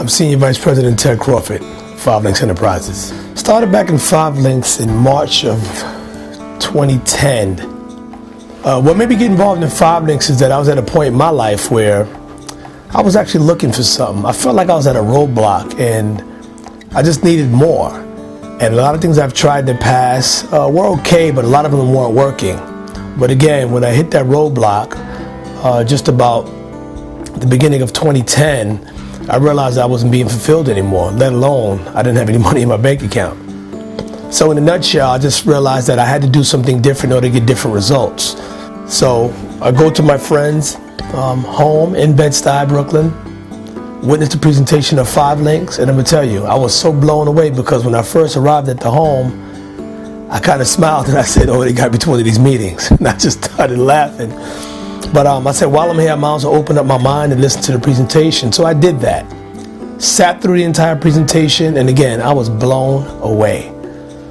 I'm Senior Vice President Ted Crawford, 5 Links Enterprises. Started back in 5 Links in March of 2010. What made me get involved in 5 Links is that I was at a point in my life where I was actually looking for something. I felt like I was at a roadblock and I just needed more. And a lot of things I've tried in the past were okay, but a lot of them weren't working. But again, when I hit that roadblock, just about the beginning of 2010, I realized I wasn't being fulfilled anymore, let alone I didn't have any money in my bank account. So in a nutshell, I just realized that I had to do something different in order to get different results. So I go to my friend's home in Bed-Stuy, Brooklyn, witnessed the presentation of 5 Links, and I'm gonna tell you, I was so blown away because when I first arrived at the home, I kind of smiled and I said, oh, they got me to one of these meetings. And I just started laughing. But I said, while I'm here, I might as well open up my mind and listen to the presentation. So I did that. Sat through the entire presentation, and again, I was blown away.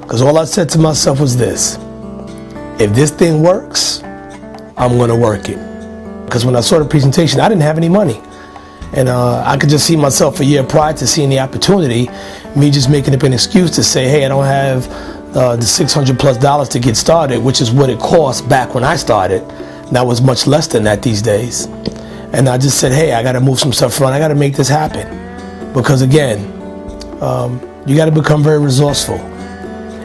Because all I said to myself was this: if this thing works, I'm gonna work it. Because when I saw the presentation, I didn't have any money. And I could just see myself a year prior to seeing the opportunity, me just making up an excuse to say, hey, I don't have the $600+ to get started, which is what it cost back when I started. That was much less than that these days. And I just said, hey, I got to move some stuff around. I got to make this happen. Because again, you got to become very resourceful.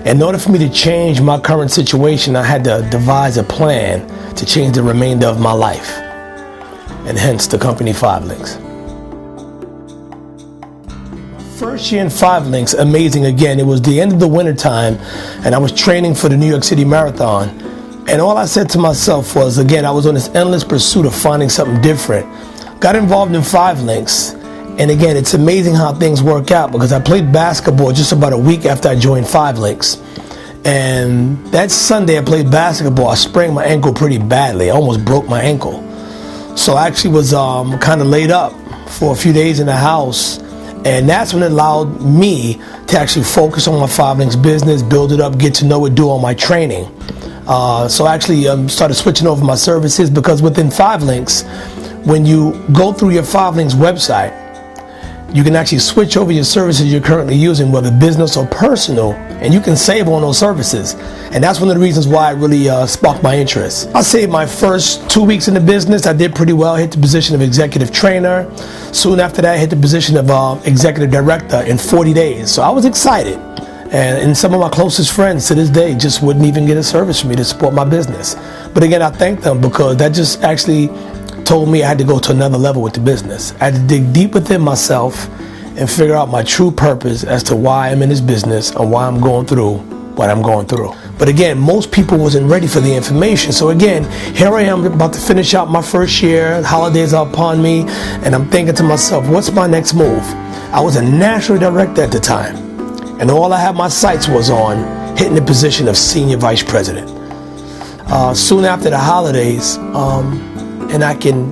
In order for me to change my current situation, I had to devise a plan to change the remainder of my life. And hence the company 5 Links. First year in 5 Links, amazing again. It was the end of the winter time, and I was training for the New York City Marathon. And all I said to myself was, again, I was on this endless pursuit of finding something different. Got involved in 5 Links. And again, it's amazing how things work out because I played basketball just about a week after I joined 5 Links. And that Sunday I played basketball, I sprained my ankle pretty badly. I almost broke my ankle. So I actually was kind of laid up for a few days in the house. And that's when it allowed me to actually focus on my 5 Links business, build it up, get to know it, do all my training. So I actually started switching over my services because within 5 Links, when you go through your 5 Links website, you can actually switch over your services you're currently using, whether business or personal, and you can save on those services. And that's one of the reasons why it really sparked my interest. I'll say my first 2 weeks in the business, I did pretty well. I hit the position of executive trainer. Soon after that, I hit the position of executive director in 40 days. So I was excited. And some of my closest friends to this day just wouldn't even get a service from me to support my business. But again, I thank them because that just actually told me I had to go to another level with the business. I had to dig deep within myself and figure out my true purpose as to why I'm in this business and why I'm going through what I'm going through. But again, most people wasn't ready for the information. So again, here I am about to finish out my first year. Holidays are upon me, and I'm thinking to myself, what's my next move? I was a national director at the time. And all I had my sights was on hitting the position of senior vice president. Soon after the holidays, and I can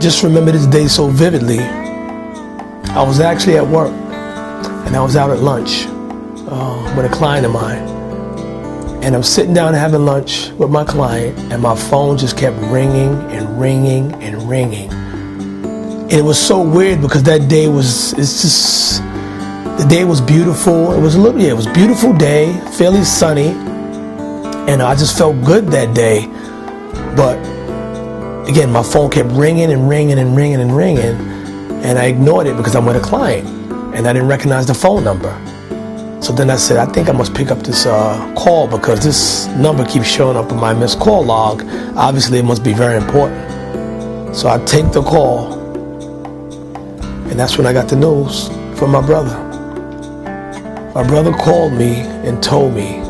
just remember this day so vividly, I was actually at work and I was out at lunch with a client of mine. And I'm sitting down having lunch with my client and my phone just kept ringing and ringing and ringing. And it was so weird because that day the day was beautiful. It was a beautiful day, fairly sunny, and I just felt good that day. But again, my phone kept ringing and ringing and ringing and ringing, and I ignored it because I'm with a client, and I didn't recognize the phone number. So then I said, I think I must pick up this call because this number keeps showing up in my missed call log. Obviously, it must be very important. So I take the call, and that's when I got the news from my brother. My brother called me and told me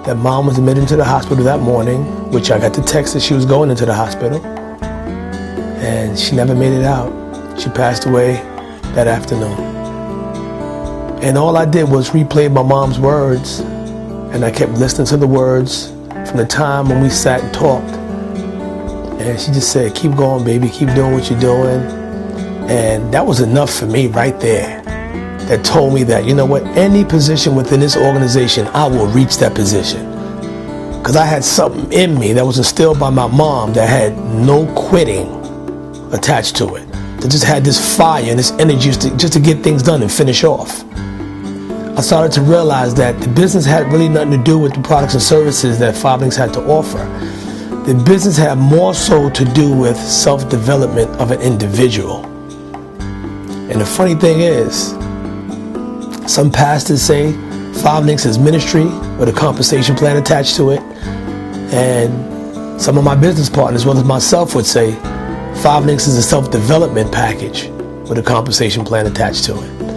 that mom was admitted into the hospital that morning, which I got the text that she was going into the hospital, and she never made it out. She passed away that afternoon. And all I did was replay my mom's words, and I kept listening to the words from the time when we sat and talked. And she just said, keep going, baby, keep doing what you're doing. And that was enough for me right there. That told me that, you know what, any position within this organization, I will reach that position. Because I had something in me that was instilled by my mom that had no quitting attached to it. that just had this fire and this energy just to get things done and finish off. I started to realize that the business had really nothing to do with the products and services that 5 Links had to offer. The business had more so to do with self-development of an individual. And the funny thing is, some pastors say 5 Links is ministry with a compensation plan attached to it. And some of my business partners, as well as myself, would say 5 Links is a self-development package with a compensation plan attached to it.